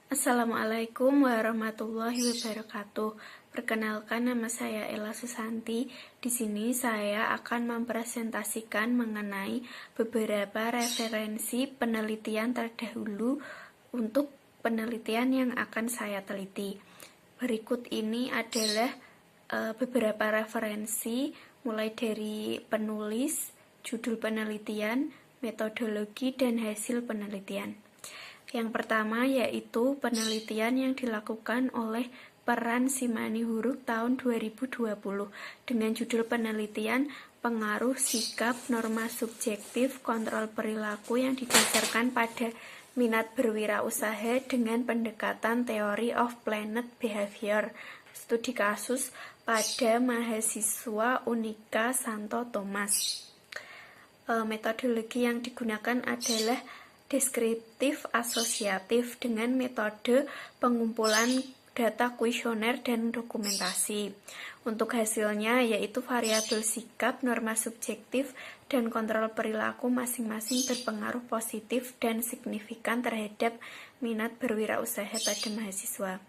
Assalamualaikum warahmatullahi wabarakatuh. Perkenalkan, nama saya Ella Susanti. Di sini saya akan mempresentasikan mengenai beberapa referensi penelitian terdahulu untuk penelitian yang akan saya teliti. Berikut ini adalah beberapa referensi mulai dari penulis, judul penelitian, metodologi, dan hasil penelitian. Yang pertama yaitu penelitian yang dilakukan oleh Peran Simanihuruk tahun 2020 dengan judul penelitian pengaruh sikap norma subjektif kontrol perilaku yang didasarkan pada minat berwirausaha dengan pendekatan Theory of Planned Behavior, studi kasus pada mahasiswa Unika Santo Thomas. Metodologi yang digunakan adalah deskriptif asosiatif dengan metode pengumpulan data kuesioner dan dokumentasi. Untuk hasilnya yaitu variabel sikap, norma subjektif, dan kontrol perilaku masing-masing berpengaruh positif dan signifikan terhadap minat berwirausaha pada mahasiswa.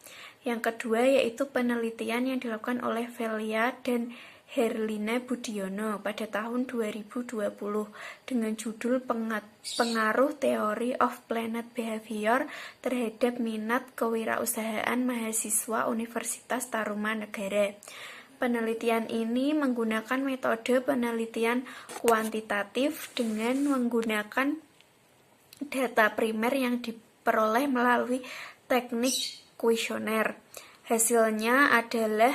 Yang kedua yaitu penelitian yang dilakukan oleh Velia dan Herlina Budiono pada tahun 2020 dengan judul Pengaruh Theory of Planned Behavior terhadap minat kewirausahaan mahasiswa Universitas Tarumanegara. Penelitian ini menggunakan metode penelitian kuantitatif dengan menggunakan data primer yang diperoleh melalui teknik kuesioner. Hasilnya adalah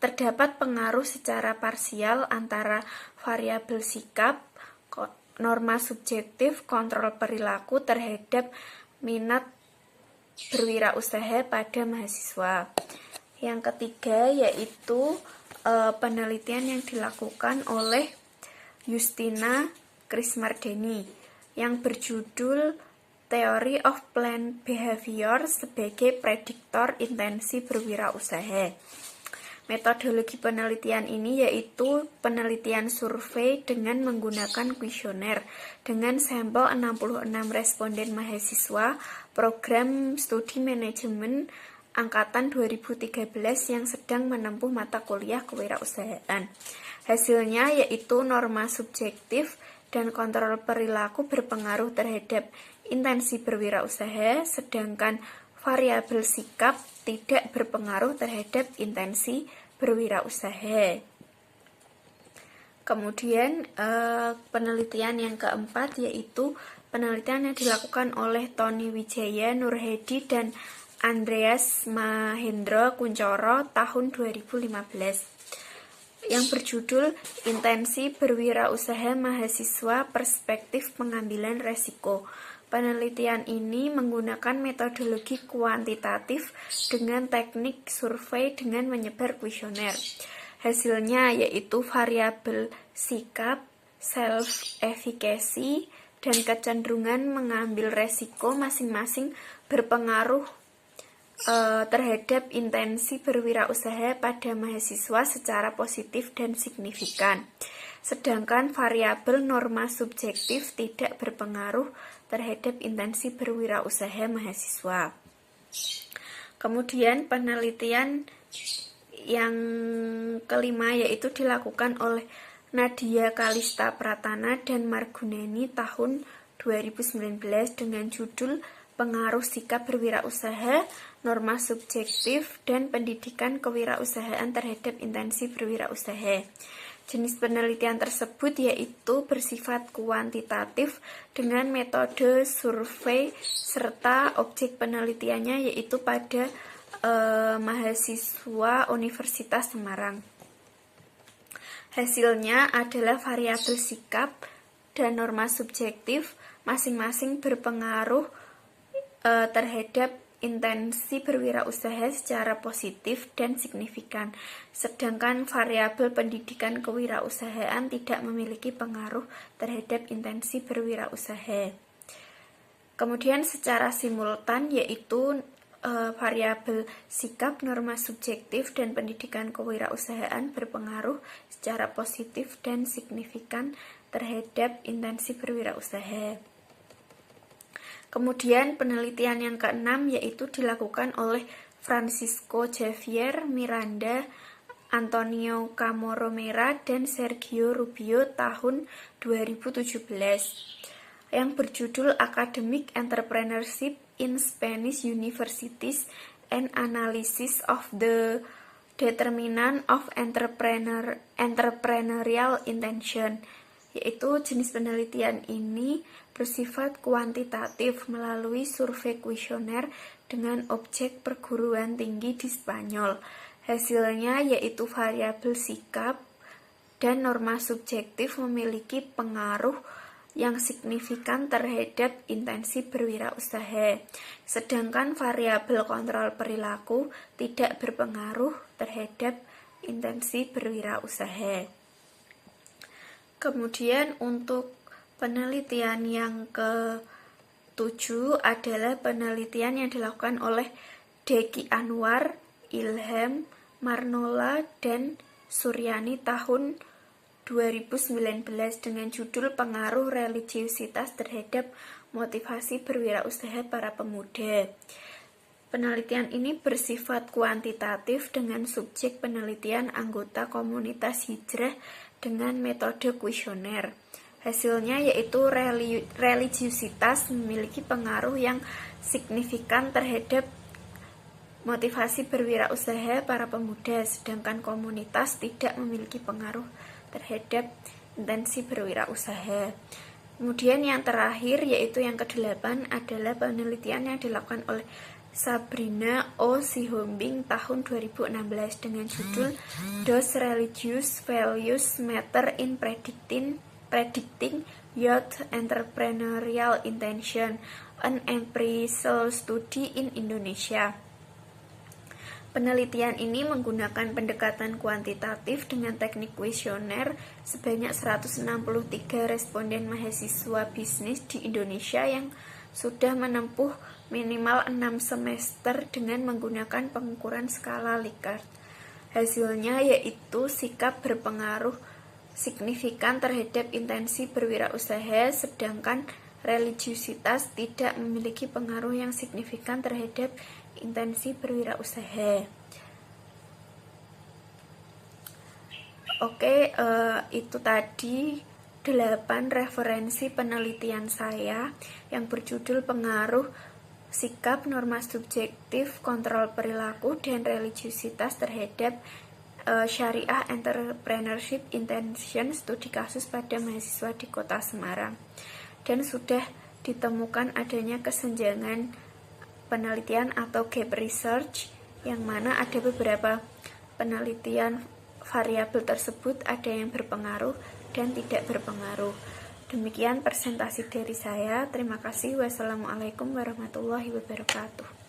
terdapat pengaruh secara parsial antara variabel sikap, norma subjektif, kontrol perilaku terhadap minat berwirausaha pada mahasiswa. Yang ketiga yaitu penelitian yang dilakukan oleh Justina Krismardeni yang berjudul Theory of Planned Behavior sebagai prediktor intensi berwirausaha. Metodologi penelitian ini yaitu penelitian survei dengan menggunakan kuesioner dengan sampel 66 responden mahasiswa program studi manajemen angkatan 2013 yang sedang menempuh mata kuliah kewirausahaan. Hasilnya yaitu norma subjektif dan kontrol perilaku berpengaruh terhadap intensi berwirausaha, sedangkan variabel sikap tidak berpengaruh terhadap intensi berwirausaha. Kemudian penelitian yang keempat yaitu penelitian yang dilakukan oleh Tony Wijaya Nurhedi dan Andreas Mahendra Kuncoro tahun 2015 yang berjudul Intensi Berwirausaha Mahasiswa Perspektif Pengambilan Resiko. Penelitian ini menggunakan metodologi kuantitatif dengan teknik survei dengan menyebar kuesioner. Hasilnya yaitu variabel sikap, self-efficacy, dan kecenderungan mengambil resiko masing-masing berpengaruh terhadap intensi berwirausaha pada mahasiswa secara positif dan signifikan. Sedangkan variabel norma subjektif tidak berpengaruh terhadap intensi berwirausaha mahasiswa. Kemudian penelitian yang kelima yaitu dilakukan oleh Nadia Kalista Pratana dan Marguneni tahun 2019 dengan judul Pengaruh Sikap Berwirausaha, Norma Subjektif, dan Pendidikan Kewirausahaan terhadap Intensi Berwirausaha. Jenis penelitian tersebut yaitu bersifat kuantitatif dengan metode survei serta objek penelitiannya yaitu pada mahasiswa Universitas Semarang. Hasilnya adalah variabel sikap dan norma subjektif masing-masing berpengaruh terhadap intensi berwirausaha secara positif dan signifikan, sedangkan variabel pendidikan kewirausahaan tidak memiliki pengaruh terhadap intensi berwirausaha. Kemudian secara simultan yaitu variabel sikap, norma subjektif, dan pendidikan kewirausahaan berpengaruh secara positif dan signifikan terhadap intensi berwirausaha. Kemudian penelitian yang keenam yaitu dilakukan oleh Francisco Javier Miranda, Antonio Camoromera, dan Sergio Rubio tahun 2017 yang berjudul Academic Entrepreneurship in Spanish Universities and Analysis of the Determinant of Entrepreneurial Intention, yaitu jenis penelitian ini bersifat kuantitatif melalui survei kuesioner dengan objek perguruan tinggi di Spanyol. Hasilnya yaitu variabel sikap dan norma subjektif memiliki pengaruh yang signifikan terhadap intensi berwirausaha, sedangkan variabel kontrol perilaku tidak berpengaruh terhadap intensi berwirausaha. Kemudian untuk penelitian yang ke-7 adalah penelitian yang dilakukan oleh Deki Anwar, Ilham Marnola, dan Suryani tahun 2019 dengan judul Pengaruh Religiusitas Terhadap Motivasi Berwirausaha Para Pemuda. Penelitian ini bersifat kuantitatif dengan subjek penelitian anggota komunitas hijrah dengan metode kuesioner. Hasilnya yaitu religiusitas memiliki pengaruh yang signifikan terhadap motivasi berwirausaha para pemuda, sedangkan komunitas tidak memiliki pengaruh terhadap intensi berwirausaha. Kemudian yang terakhir yaitu yang ke-8 adalah penelitian yang dilakukan oleh Sabrina O. Sihombing tahun 2016 dengan judul Does Religious Values Matter in Predicting Youth Entrepreneurial Intention? An Empirical Study in Indonesia. Penelitian ini menggunakan pendekatan kuantitatif dengan teknik kuesioner sebanyak 163 responden mahasiswa bisnis di Indonesia yang sudah menempuh minimal 6 semester dengan menggunakan pengukuran skala Likert. Hasilnya yaitu sikap berpengaruh signifikan terhadap intensi berwirausaha, sedangkan religiusitas tidak memiliki pengaruh yang signifikan terhadap intensi berwirausaha. Oke, itu tadi 8 referensi penelitian saya yang berjudul Pengaruh Sikap, Norma Subjektif, Kontrol Perilaku, dan Religiusitas Terhadap Syariah Entrepreneurship Intention, studi kasus pada mahasiswa di Kota Semarang. Dan sudah ditemukan adanya kesenjangan penelitian atau gap research, yang mana ada beberapa penelitian variabel tersebut ada yang berpengaruh dan tidak berpengaruh. Demikian presentasi dari saya. Terima kasih. Wassalamualaikum warahmatullahi wabarakatuh.